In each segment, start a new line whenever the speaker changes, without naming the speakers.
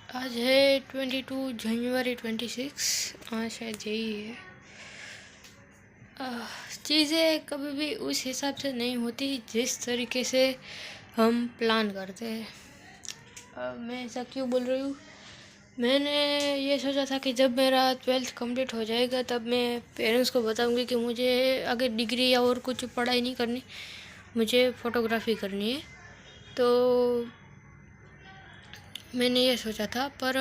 आज है 22 जनवरी 26। हाँ, शायद यही है। चीज़ें कभी भी उस हिसाब से नहीं होती जिस तरीके से हम प्लान करते हैं। मैं ऐसा क्यों बोल रही हूँ? मैंने ये सोचा था कि जब मेरा 12th कंप्लीट हो जाएगा तब मैं पेरेंट्स को बताऊंगी कि मुझे आगे डिग्री या और कुछ पढ़ाई नहीं करनी, मुझे फ़ोटोग्राफी करनी है। तो मैंने ये सोचा था, पर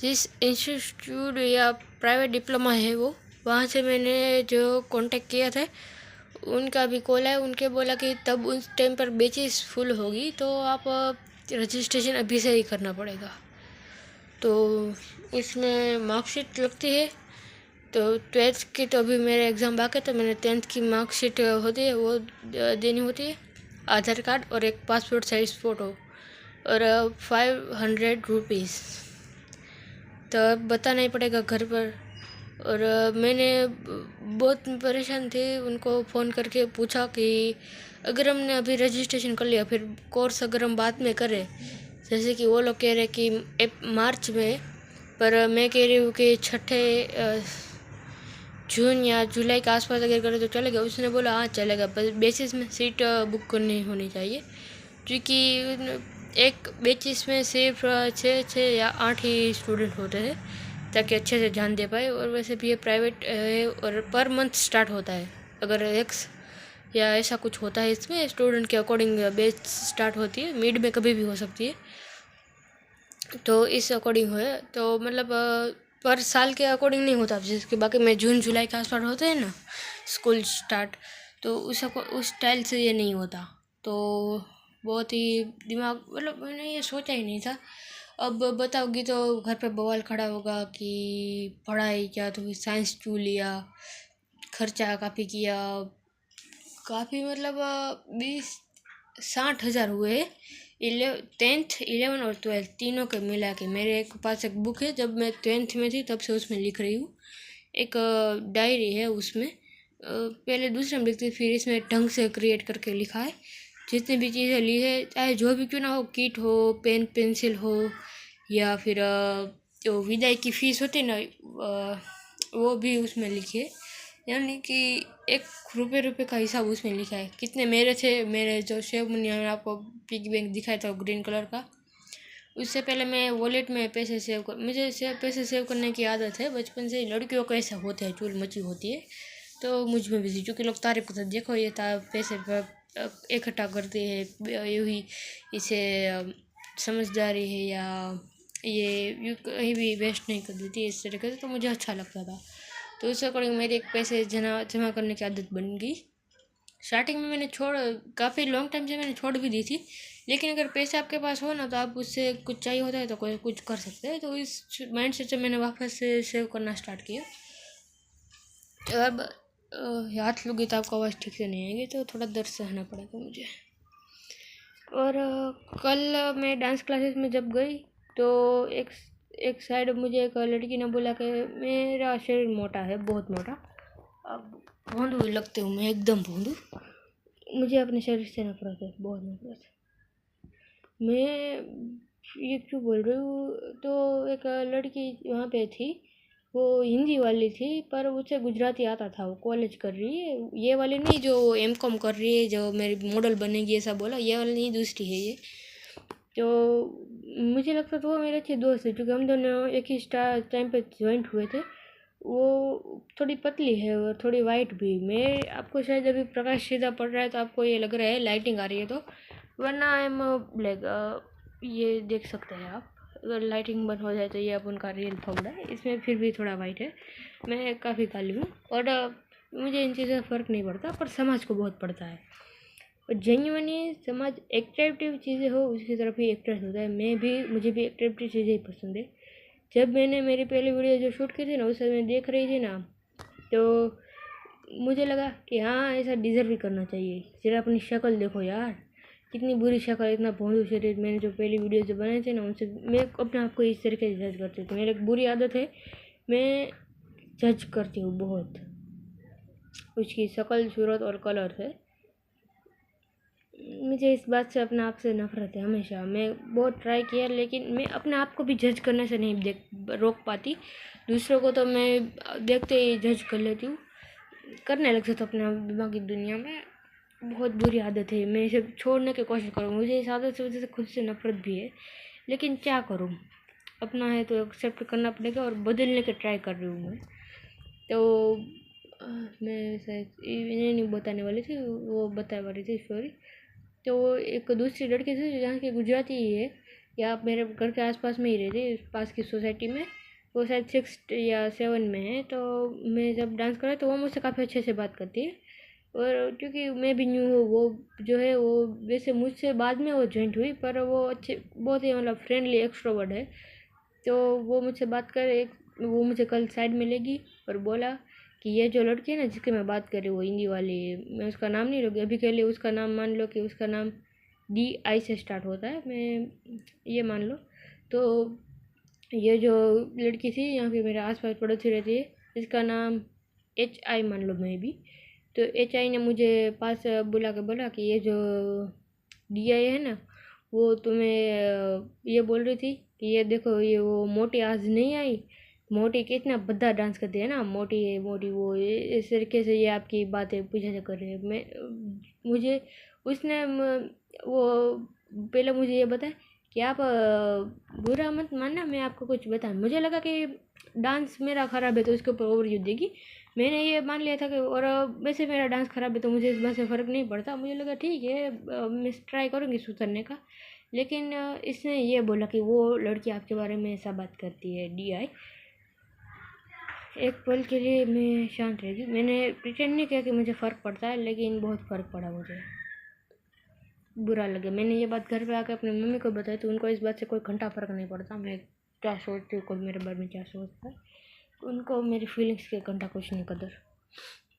जिस इंस्टीट्यूट या प्राइवेट डिप्लोमा है वो, वहाँ से मैंने जो कांटेक्ट किया था उनका भी कॉल है। उनके बोला कि तब उस टाइम पर बैचेस फुल होगी तो आप रजिस्ट्रेशन अभी से ही करना पड़ेगा। तो इसमें मार्कशीट लगती है। तो 12th की तो अभी मेरे एग्ज़ाम बाकी, तो मैंने 10th की मार्कशीट होती है वो देनी होती है, आधार कार्ड और एक पासपोर्ट साइज़ फ़ोटो, और 500 रुपीज़ तो अब बताना ही पड़ेगा घर पर। और मैंने बहुत परेशान थी, उनको फ़ोन करके पूछा कि अगर हमने अभी रजिस्ट्रेशन कर लिया फिर कोर्स अगर हम बाद में करें, जैसे कि वो लोग कह रहे कि मार्च में, पर मैं कह रही हूँ कि 6 जून या जुलाई के आसपास अगर करें तो चलेगा। उसने बोला हाँ चलेगा, बस बेसिस में सीट बुक करनी होनी चाहिए, क्योंकि एक बेसिस में सिर्फ 6 या 8 ही स्टूडेंट होते हैं ताकि अच्छे से ध्यान दे पाए। और वैसे भी ये प्राइवेट है और पर मंथ स्टार्ट होता है। अगर एक्स या ऐसा कुछ होता है इसमें, स्टूडेंट के अकॉर्डिंग बैच स्टार्ट होती है, मिड में कभी भी हो सकती है। तो इस अकॉर्डिंग है, तो मतलब पर साल के अकॉर्डिंग नहीं होता, जिसके बाकी में जून जुलाई के आसपास होते हैं ना स्कूल स्टार्ट, तो उस स्टाइल से ये नहीं होता। तो बहुत ही दिमाग, मतलब मैंने ये सोचा ही नहीं था। अब बताओगी तो घर पे बवाल खड़ा होगा कि पढ़ाई क्या, तो साइंस क्यों लिया, खर्चा काफ़ी किया, काफ़ी मतलब 20-60 हज़ार हुए। 10th 11 और 12th तीनों के मिला के। मेरे एक पास एक बुक है, जब मैं 10th में थी तब से उसमें लिख रही हूँ। एक डायरी है, उसमें पहले दूसरे में लिखती, फिर इसमें ढंग से क्रिएट करके लिखा है। जितनी भी चीज़ें ली है, चाहे जो भी क्यों ना हो, किट हो, पेन पेंसिल हो, या फिर जो विदाई की फ़ीस होती है ना, वो भी उसमें लिखी है। यानी कि 1 रुपये का हिसाब उसमें लिखा है। कितने मेरे थे, मेरे जो सेव मनी मैंने आपको पिगी बैंक दिखाया था ग्रीन कलर का, उससे पहले मैं वॉलेट में पैसे सेव कर, मुझे पैसे सेव करने की आदत है बचपन से। लड़कियों को ऐसा होता है, चूल मची होती है, तो मुझ में भी, क्योंकि लोग तारीफ करते, देखो ये पैसे इकट्ठा करते हैं, यूँ ही इसे समझदारी है, या ये यूँ कहीं भी वेस्ट नहीं कर देती इस तरीके से। तो मुझे अच्छा लगता था, तो उस अकॉर्डिंग मेरी एक पैसे जमा करने की आदत बन गई। स्टार्टिंग में मैंने काफ़ी लॉन्ग टाइम से मैंने छोड़ भी दी थी, लेकिन अगर पैसे आपके पास हो ना, तो आप उससे कुछ चाहिए होता है तो कोई कुछ कर सकते हैं। तो इस माइंड सेट से मैंने वापस से सेव करना स्टार्ट किया। अब हाथ लूँगी तो आपको आवाज़ ठीक से नहीं आएगी, तो थोड़ा दर्द सहना पड़ेगा मुझे। और कल मैं डांस क्लासेस में जब गई, तो एक साइड मुझे एक लड़की ने बोला कि मेरा शरीर मोटा है, बहुत मोटा, अब भोंदू लगते हूँ मैं, एकदम भोंदू। मुझे अपने शरीर से नफरत है, बहुत नफरत है। मैं ये क्यों बोल रही हूँ, तो एक लड़की वहाँ पे थी, वो हिंदी वाली थी, पर उसे गुजराती आता था। वो कॉलेज कर रही है, ये वाली नहीं जो M.Com कर रही है, जो मेरी मॉडल बनेगी ऐसा बोला, ये वाली नहीं, दूसरी है ये। तो मुझे लगता था वो मेरे अच्छे दोस्त है, क्योंकि हम दोनों एक ही टाइम पे ज्वाइंट हुए थे। वो थोड़ी पतली है और थोड़ी वाइट भी। मैं आपको शायद अभी प्रकाश सीधा पड़ रहा है तो आपको ये लग रहा है लाइटिंग आ रही है, तो वरना आई एम ब्लैक, ये देख सकते हैं आप। अगर लाइटिंग बंद हो जाए तो ये अब उनका रियल फगड़ा है, इसमें फिर भी थोड़ा वाइट है। मैं काफ़ी काली हूँ, और मुझे इन चीज़ों से फ़र्क नहीं पड़ता, पर समाज को बहुत पड़ता है। और जेन्युइनली समाज एट्रैक्टिव चीज़ें हो उसकी तरफ ही अट्रैक्ट होता है। मुझे भी एट्रैक्टिव चीज़ें ही पसंद है। जब मैंने मेरी पहली वीडियो जो शूट की थी ना, उस समय देख रही थी ना, तो मुझे लगा कि हाँ ऐसा डिज़र्व भी करना चाहिए। जरा अपनी शक्ल देखो यार, कितनी बुरी शक्ल, इतना भोंदू शरीर। मैंने जो पहली वीडियो जो बनाए थे ना, उनसे मैं अपने आप को इस तरीके से जज करती थी। मेरी एक बुरी आदत है, मैं जज करती हूँ बहुत उसकी शक्ल सूरत और कलर से। मुझे इस बात से अपने आप से नफरत है हमेशा। मैं बहुत ट्राई किया लेकिन मैं अपने आप को भी जज करने से नहीं रोक पाती। दूसरों को तो मैं देखते ही जज कर लेती हूँ, करने लग जाता अपने दिमागी दुनिया में। बहुत बुरी आदत है, मैं इसे छोड़ने की कोशिश करूँगी। मुझे इस आदत से वजह से खुद से नफरत भी है, लेकिन क्या करूँ, अपना है तो एक्सेप्ट करना पड़ेगा और बदलने की ट्राई कर रही हूँ मैं। तो मैं शायद इन्हें नहीं बताने वाली थी, वो बताने वाली थी स्टोरी। तो एक दूसरी लड़की थी जहाँ की गुजराती ही है, या मेरे घर के आसपास में ही रहती है, पास की सोसाइटी में। वो शायद 6 या 7 में है। तो मैं जब डांस कर रहा तो वो मुझसे काफ़ी अच्छे से बात करती है, और क्योंकि मैं भी न्यू हूँ, वो जो है वो वैसे मुझसे बाद में वो जॉइंट हुई, पर वो अच्छे बहुत ही मतलब फ्रेंडली एक्सट्रोवर्ट है। तो वो मुझसे बात कर एक वो मुझे कल साइड में ले गई और बोला कि ये जो लड़की है ना जिसकी मैं बात कर रही हूँ, वो हिंदी वाली, मैं उसका नाम नहीं लूँगी अभी के लिए। उसका नाम मान लो कि उसका नाम DI से स्टार्ट होता है, मैं ये मान लो। तो ये जो लड़की थी यहाँ पे मेरे आसपास पड़ोसी रहती है, इसका नाम HI मान लो मैं भी। तो HI ने मुझे पास बुला के बोला कि ये जो DI है ना, वो तुम्हें ये बोल रही थी कि ये देखो, ये वो मोटी आज नहीं आई, मोटी कितना भद्दा डांस करती है ना, मोटी है मोटी वो, इस तरीके से ये आपकी बातें पूछा कर रही है। मुझे उसने वो पहले मुझे ये बताया कि आप बुरा मत मानना, मैं आपको कुछ बताऊँ। मुझे लगा कि डांस मेरा ख़राब है तो उसके ऊपर ओवरव्यू देगी। मैंने ये मान लिया था कि, और वैसे मेरा डांस ख़राब है तो मुझे इस बात से फ़र्क नहीं पड़ता। मुझे लगा ठीक है, मैं ट्राई करूँगी सुधरने का। लेकिन इसने ये बोला कि वो लड़की आपके बारे में ऐसा बात करती है, DI। एक पल के लिए मैं शांत रह गई। मैंने प्रिटेंड नहीं किया कि मुझे फ़र्क पड़ता है, लेकिन बहुत फ़र्क पड़ा, मुझे बुरा लगा। मैंने ये बात घर पे आकर अपनी मम्मी को बताई तो उनको इस बात से कोई घंटा फ़र्क नहीं पड़ता मैं क्या सोचती हूँ, कोई मेरे बारे में क्या सोचता है। उनको मेरी फीलिंग्स के घंटा कुछ नहीं कदर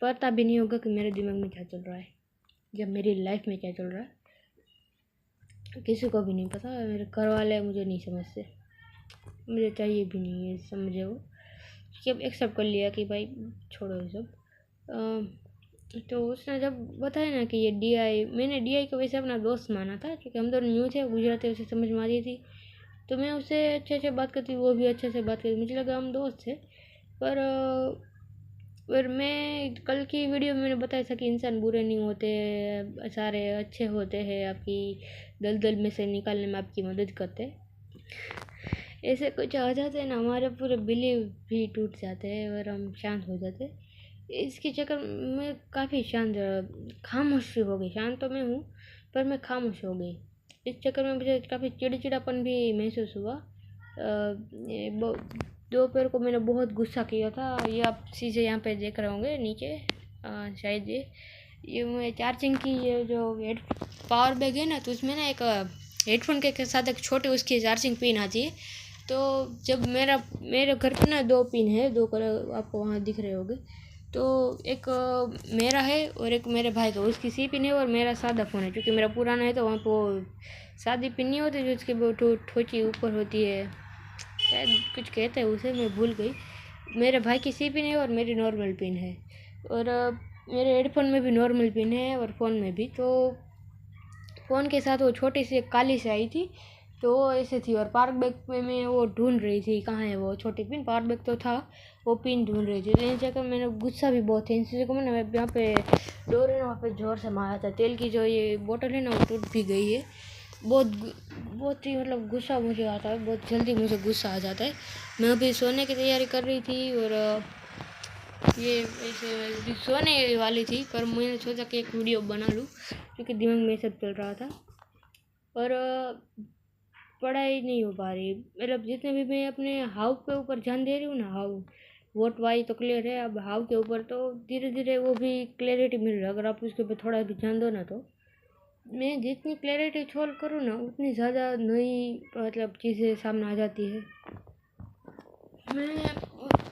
पता भी नहीं होगा कि मेरे दिमाग में क्या चल रहा है, जब मेरी लाइफ में क्या चल रहा है किसी को भी नहीं पता। मेरे घर वाले मुझे नहीं समझते, मुझे चाहिए भी नहीं है समझे वो, कि अब एक्सेप्ट कर लिया कि भाई छोड़ो ये सब। तो उसने जब बताया ना कि ये DI, मैंने DI को वैसे अपना दोस्त माना था क्योंकि हम दोनों न्यू थे, गुजराती उसे समझ में आ रही थी, तो मैं उससे अच्छे से बात करती, वो भी अच्छे से बात करती, मुझे लगा हम दोस्त थे। पर मैं कल की वीडियो में मैंने बताया था कि इंसान बुरे नहीं होते, सारे अच्छे होते हैं, आपकी दलदल में से निकालने में आपकी मदद करते। ऐसे कुछ आ जाते हैं ना, हमारे पूरे बिलीव भी टूट जाते हैं और हम शांत हो जाते हैं। इसके चक्कर में काफ़ी शांत खामोश हो गई। शांत तो मैं हूँ पर मैं खामोश हो गई। इस चक्कर में मुझे काफ़ी चिड़चिड़ापन भी महसूस हुआ। दोपहर को मैंने बहुत गुस्सा किया था, ये आप चीज़ें यहाँ पे देख रहे होंगे नीचे, शायद ये मैं चार्जिंग की, ये जो हेड पावर बैग है ना, तो उसमें ना एक हेडफोन के साथ एक छोटी उसकी चार्जिंग पिन आती है। तो जब मेरे घर पे ना 2 पिन है, 2 कलर आपको वहाँ दिख रहे होंगे। तो एक मेरा है और एक मेरे भाई का, उसकी C पिन है और मेरा सादा फ़ोन है। क्योंकि मेरा पुराना है तो वहाँ पर वो सादी पिन नहीं होती जो उसकी वो ठोची ऊपर होती है, शायद कुछ कहते हैं उसे, मैं भूल गई। मेरे भाई की C पिन है और मेरी नॉर्मल पिन है, और मेरे हेडफोन में भी नॉर्मल पिन है और फ़ोन में भी। तो फ़ोन के साथ वो छोटी सी एक काली से आई थी, तो वो ऐसे थी। और पावर बैग पे मैं वो ढूंढ रही थी कहाँ है वो छोटी पिन, पावर बैग तो था, वो पिन ढूंढ रही थी। तो इन जगह मैंने गुस्सा भी बहुत है इन चीज़ों को, मैंने यहाँ पे डोर है ना वहाँ पे ज़ोर से मारा था। तेल की जो ये बोतल है ना वो टूट भी गई है। बहुत ही मतलब गुस्सा मुझे आता है, बहुत जल्दी मुझे गुस्सा आ जाता है। मैं अभी सोने की तैयारी कर रही थी और ये ऐसे सोने वाली थी, पर मैंने सोचा कि एक वीडियो बना लूँ क्योंकि दिमाग में सब चल रहा था। और पढ़ाई नहीं हो पा रही, मतलब जितने भी मैं अपने हाउ के ऊपर ध्यान दे रही हूँ ना, हाउ वोट वाई तो क्लियर है, अब हाउ के ऊपर तो धीरे धीरे वो भी क्लैरिटी मिल रहा है। अगर आप उसके ऊपर थोड़ा भी ध्यान दो ना, तो मैं जितनी क्लैरिटी छोल करूँ ना उतनी ज़्यादा नई मतलब चीज़ें सामने आ जाती है। मैं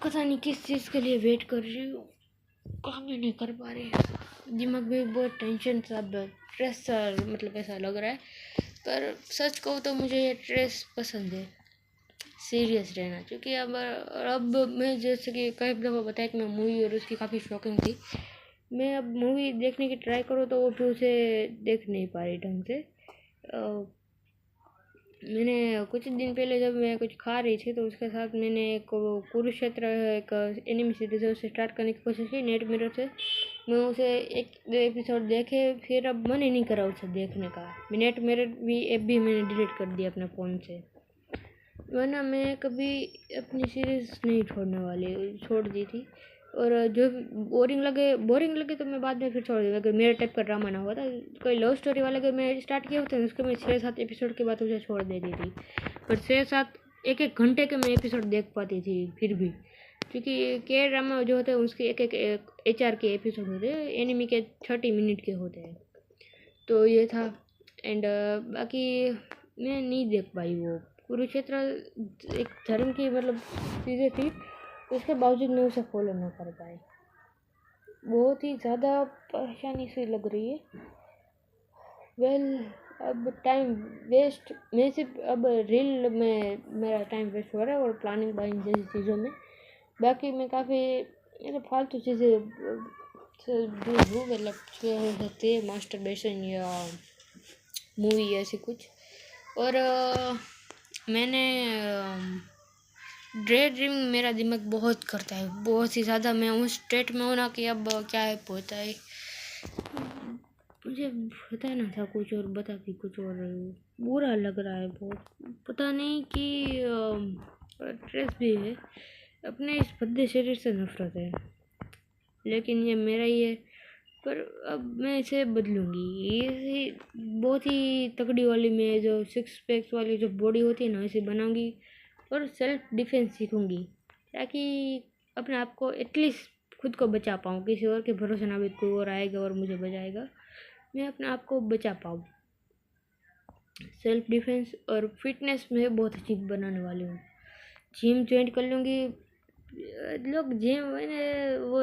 पता नहीं किस चीज़ के लिए वेट कर रही हूँ, काम ही नहीं कर पा रही, दिमाग में बहुत टेंशन सब स्ट्रेस सा मतलब ऐसा लग रहा है। पर सच कहूँ तो मुझे ये स्ट्रेस पसंद है, सीरियस रहना। क्योंकि अब मैं जैसे कि कई दफ़ा बताया कि मैं मूवी और उसकी काफ़ी शौकीन थी, मैं अब मूवी देखने की ट्राई करूँ तो वो भी उसे देख नहीं पा रही ढंग से। मैंने कुछ दिन पहले जब मैं कुछ खा रही थी तो उसके साथ मैंने एक कुरुक्षेत्र एक एनिमी सीरीज है उसे स्टार्ट करने की कोशिश की नेट मिरर से। मैं उसे एक दो एपिसोड देखे, फिर अब मन ही नहीं करा उसे देखने का। नेट मिरर भी ऐप भी मैंने डिलीट कर दिया अपने फ़ोन से, वरना मैं कभी अपनी सीरीज़ नहीं छोड़ने वाली, छोड़ दी थी। और जो बोरिंग लगे तो मैं बाद में फिर छोड़ दी, अगर मेरे टाइप का ड्रामा ना हुआ था। कोई लव स्टोरी वाला अगर मैं स्टार्ट किया होता है उसके मैं 6-7 एपिसोड के बाद उसे छोड़ देती थी, पर 6-7 एक घंटे के मैं एपिसोड देख पाती थी फिर भी, क्योंकि के ड्रामा जो होते हैं उसके एक HR के एपिसोड होते हैं, एनिमी के 30 मिनट के होते हैं। तो ये था। एंड बाकी मैं नहीं देख पाई वो कुरुक्षेत्र, एक धर्म की मतलब चीज़ें थी, उसके बावजूद मैं उसे फॉलो नहीं कर पाई। बहुत ही ज़्यादा परेशानी सी लग रही है। अब टाइम वेस्ट, मैं सिर्फ अब रील में मेरा टाइम वेस्ट हो रहा है और प्लानिंग बाइंग जैसी चीज़ों में। बाकी मैं काफ़ी मतलब फालतू चीज़ें दूर हूँ, मतलब हो सकती है मास्टरबेशन या मूवी ऐसी कुछ। और मैंने डे ड्रीम मेरा दिमाग बहुत करता है, बहुत ही ज़्यादा। मैं उस स्टेट में हूँ ना कि अब क्या है होता है, मुझे बताना था कुछ और बता के कुछ और, बुरा लग रहा है बहुत। पता नहीं कि स्ट्रेस भी है, अपने इस भद्दे शरीर से नफरत है, लेकिन ये मेरा ही है। पर अब मैं इसे बदलूँगी, ये बहुत ही तगड़ी वाली मैं जो 6 पैक्स वाली जो बॉडी होती है ना इसे बनाऊँगी और सेल्फ डिफेंस सीखूँगी, ताकि अपने आप को एटलीस्ट खुद को बचा पाऊँ। किसी और के भरोसे ना भी कोई और आएगा और मुझे बचाएगा, मैं अपने आप को बचा पाऊँ। सेल्फ डिफेंस और फिटनेस में बहुत अच्छी बनाने वाली हूँ। जिम ज्वाइन कर लूँगी। लोग जिम मैंने वो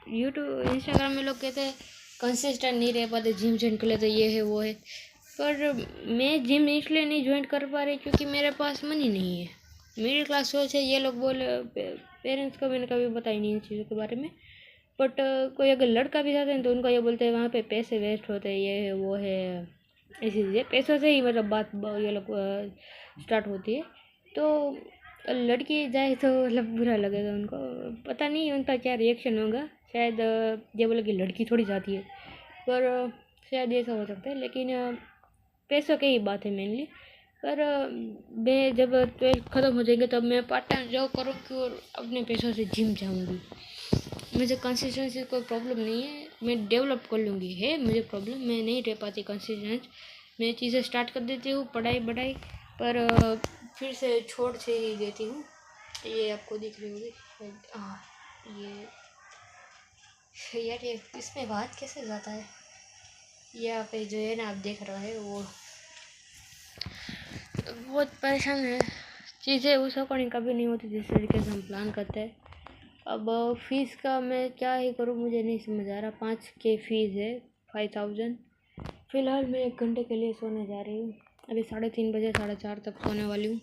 यूट्यूब इंस्टाग्राम में लोग कहते हैं कंसिस्टेंट नहीं रह पाते, जिम ज्वाइन कर लेते, ये है वो है। पर मैं जिम इसलिए नहीं ज्वाइन कर पा रही क्योंकि मेरे पास मनी नहीं है। मिडिल क्लास सोच है, ये लोग बोले। पेरेंट्स को मैंने कभी बताया नहीं इन चीज़ों के बारे में। बट कोई अगर लड़का भी जाते हैं तो उनको ये बोलते हैं वहाँ पे पैसे वेस्ट होते हैं, ये है वो है, ऐसी चीज़ें पैसों से ही मतलब बात ये लोग स्टार्ट होती है। तो लड़की जाए तो मतलब बुरा लगेगा उनको, पता नहीं उनका क्या रिएक्शन होगा। शायद ये बोले कि लड़की थोड़ी जाती है, पर शायद ऐसा हो सकता है। लेकिन पैसों की ही बात है मेनली। पर मैं जब 12th ख़त्म हो जाएंगे तब मैं पार्ट टाइम जॉब करूँगी और अपने पैसों से जिम जाऊँगी। मुझे कंसिस्टेंसी कोई प्रॉब्लम नहीं है, मैं डेवलप कर लूँगी। है मुझे प्रॉब्लम, मैं नहीं रह पाती कंसिस्टेंट। मैं चीज़ें स्टार्ट कर देती हूँ, पढ़ाई पर फिर से छोड़ से ही देती हूँ। ये आपको दिख रही होगी। हाँ, ये यार ये इसमें बात कैसे जाता है। यहाँ पे जो है ना आप देख रहे हैं वो बहुत परेशान है। चीज़ें उस अकॉर्डिंग कभी नहीं होती जिस तरीके से हम प्लान करते हैं। अब फीस का मैं क्या ही करूँ, मुझे नहीं समझ आ रहा। 5K फीस है, 5000। फ़िलहाल मैं 1 घंटे के लिए सोने जा रही हूँ। अभी 3:30 बजे 4:30 तक सोने वाली हूँ,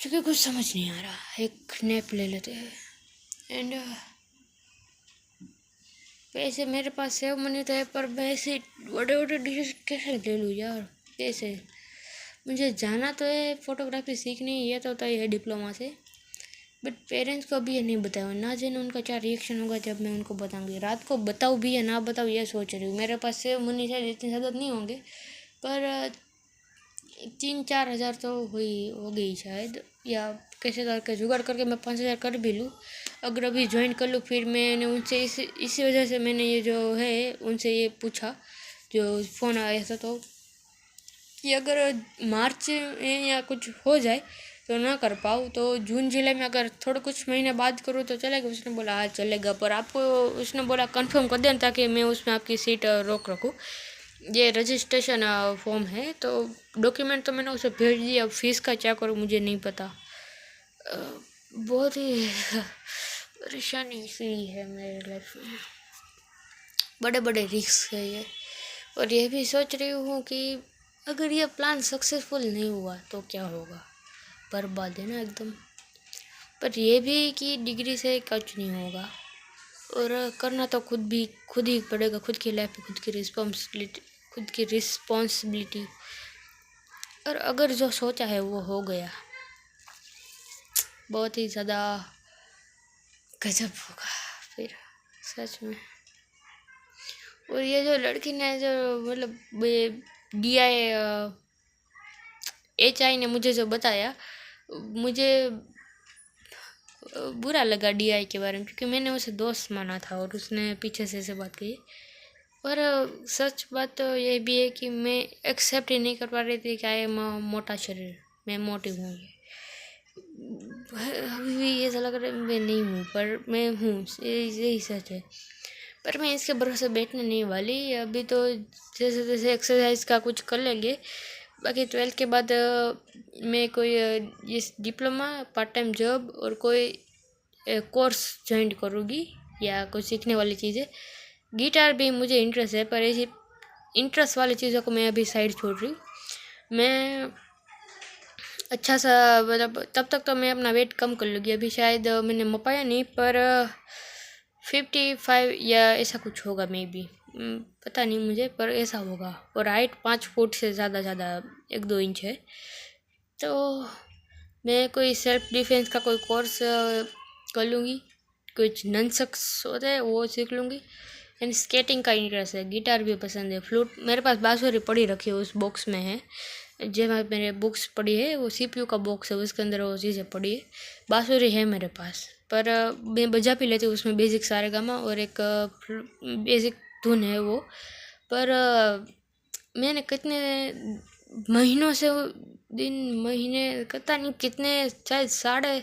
क्योंकि कुछ समझ नहीं आ रहा। एक नैप ले लेते हैं। एंड पैसे मेरे पास सेव मनी तो है, पर मैं ऐसे बड़े बड़े डिसीजन कैसे ले लूँ यार। कैसे, मुझे जाना तो है फ़ोटोग्राफी सीखने, ये तो होता ही है डिप्लोमा से। बट पेरेंट्स को अभी ये नहीं बताया, ना जाने उनका क्या रिएक्शन होगा जब मैं उनको बताऊंगी। रात को बताऊँ भी या ना बताऊँ ये सोच रही हूँ। मेरे पास सेव मनी शायद इतनी ज़्यादा नहीं होंगे, पर 3-4 हज़ार तो हो गई शायद, या कैसे करके जुगाड़ करके मैं 5,000 कर भी लूँ। अगर अभी ज्वाइन कर लूँ, फिर मैंने उनसे इसी वजह से मैंने ये जो है उनसे ये पूछा, जो फ़ोन आया था, तो कि अगर मार्च में या कुछ हो जाए तो ना कर पाऊँ तो जून जुलाई में अगर थोड़ा कुछ महीने बाद करूँ तो चलेगा। उसने बोला हाँ चलेगा, पर आपको उसने बोला कंफर्म कर देना ताकि मैं उसमें आपकी सीट रोक रखूँ। ये रजिस्ट्रेशन फॉर्म है, तो डॉक्यूमेंट तो मैंने उसे भेज दिया। अब फीस का क्या करूँ मुझे नहीं पता। बहुत ही परेशानी सी है मेरे लाइफ में, बड़े बड़े रिस्क है ये। और ये भी सोच रही हूँ कि अगर ये प्लान सक्सेसफुल नहीं हुआ तो क्या होगा, बर्बाद है ना एकदम। पर ये भी कि डिग्री से कुछ नहीं होगा, और करना तो खुद ही पड़ेगा। खुद की लाइफ पे खुद की रिस्पॉन्सिबिलिटी। और अगर जो सोचा है वो हो गया, बहुत ही ज़्यादा गजब होगा फिर, सच में। और ये जो लड़की ने जो मतलब DI ने मुझे जो बताया, मुझे बुरा लगा DI के बारे में, क्योंकि मैंने उसे दोस्त माना था और उसने पीछे से ऐसे बात कही। पर सच बात तो ये भी है कि मैं एक्सेप्ट ही नहीं कर पा रही थी कि आई एम मोटा शरीर, मैं मोटी हूँ। अभी भी ऐसा लग रहा है मैं नहीं हूँ, पर मैं हूँ, यही सच है। पर मैं इसके भरोसे बैठने नहीं वाली। अभी तो जैसे जैसे एक्सरसाइज का कुछ कर लेंगे। बाकी 12th के बाद मैं कोई इस डिप्लोमा, पार्ट टाइम जॉब और कोई कोर्स ज्वाइन करूँगी या कुछ सीखने वाली चीज़ें। गिटार भी मुझे इंटरेस्ट है, पर ऐसी इंटरेस्ट वाली चीज़ों को मैं अभी साइड छोड़ रही हूँ। मैं अच्छा सा मतलब तब तक तो मैं अपना वेट कम कर लूँगी। अभी शायद मैंने मपाया नहीं, पर 55 या ऐसा कुछ होगा मे बी, पता नहीं मुझे, पर ऐसा होगा। और हाइट 5 फुट से ज़्यादा 1-2 इंच है। तो मैं कोई सेल्फ डिफेंस का कोई कोर्स कर लूँगी। कुछ ननसक्स होते हैं वो सीख लूँगी। एंड स्केटिंग का इंटरेस्ट है। गिटार भी पसंद है। फ्लूट मेरे पास बांसुरी पड़ी रखी है, उस बॉक्स में है। जो मेरे बुक्स पड़ी है वो CPU का बॉक्स है, उसके अंदर वो चीज़ें पड़ी है। बांसुरी है मेरे पास, पर मैं बजा भी लेती हूँ। उसमें बेसिक सारेगामा और एक बेसिक धुन है वो। पर मैंने कितने महीनों से महीने पता नहीं कितने, शायद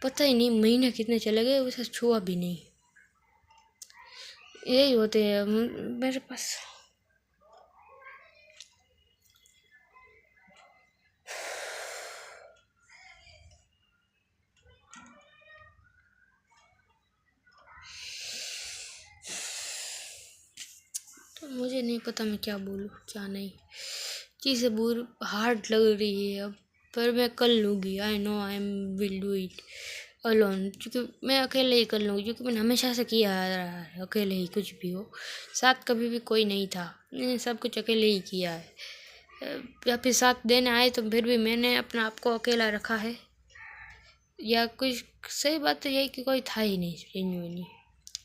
पता ही नहीं महीने कितने चले गए, उसे छुआ भी नहीं। यही होते हैं मेरे पास। तो मुझे नहीं पता मैं क्या बोलूँ क्या नहीं। चीज़ें हार्ड लग रही है अब, पर मैं कर लूँगी। I know I am will do it alone, क्योंकि मैं अकेले ही कर लूँगी। क्योंकि मैंने हमेशा से किया आ रहा है अकेले ही, कुछ भी हो। साथ कभी भी कोई नहीं था, मैंने सब कुछ अकेले ही किया है। या फिर साथ देने आए तो फिर भी मैंने अपना आप को अकेला रखा है। या कुछ सही बात तो यही कि कोई था ही नहीं जेन्युइनली।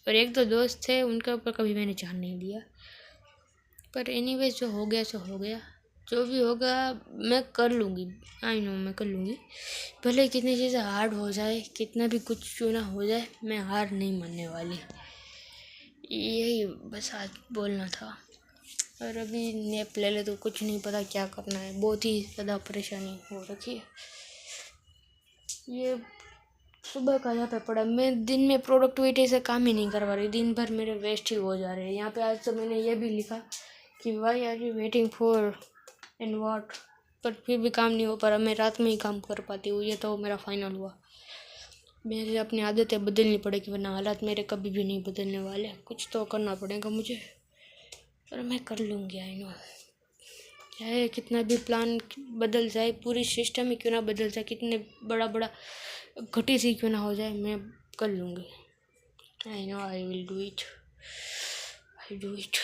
और 1-2 दोस्त थे, उनके ऊपर कभी मैंने ध्यान नहीं दिया। पर एनीवेज जो हो गया सो हो गया। जो भी होगा मैं कर लूँगी। आई नो मैं कर लूँगी। भले कितनी चीज़ें हार्ड हो जाए, कितना भी कुछ क्यों ना हो जाए, मैं हार नहीं मानने वाली। यही बस आज बोलना था। और अभी नैप ले ले तो कुछ नहीं पता क्या करना है। बहुत ही ज़्यादा परेशानी हो रखी है। ये सुबह का यहाँ पे पड़ा, मैं दिन में प्रोडक्टिविटी से काम ही नहीं करवा रही। दिन भर मेरे वेस्ट ही हो जा रहे हैं। यहाँ पे आज तो मैंने ये भी लिखा कि why are you waiting for and what, पर फिर भी काम नहीं हो पा रहा। मैं रात में ही काम कर पाती हूँ। ये तो मेरा फाइनल हुआ। मेरी अपनी आदतें बदलनी पड़ेगी, वरना हालात मेरे कभी भी नहीं बदलने वाले। कुछ तो करना पड़ेगा मुझे, पर मैं कर लूँगी। आई नो, चाहे कितना भी प्लान बदल जाए, पूरी सिस्टम ही क्यों ना बदल जाए, कितने बड़ा घटी सी क्यों ना हो जाए, मैं कर लूँगी। I know I will do it. I do it.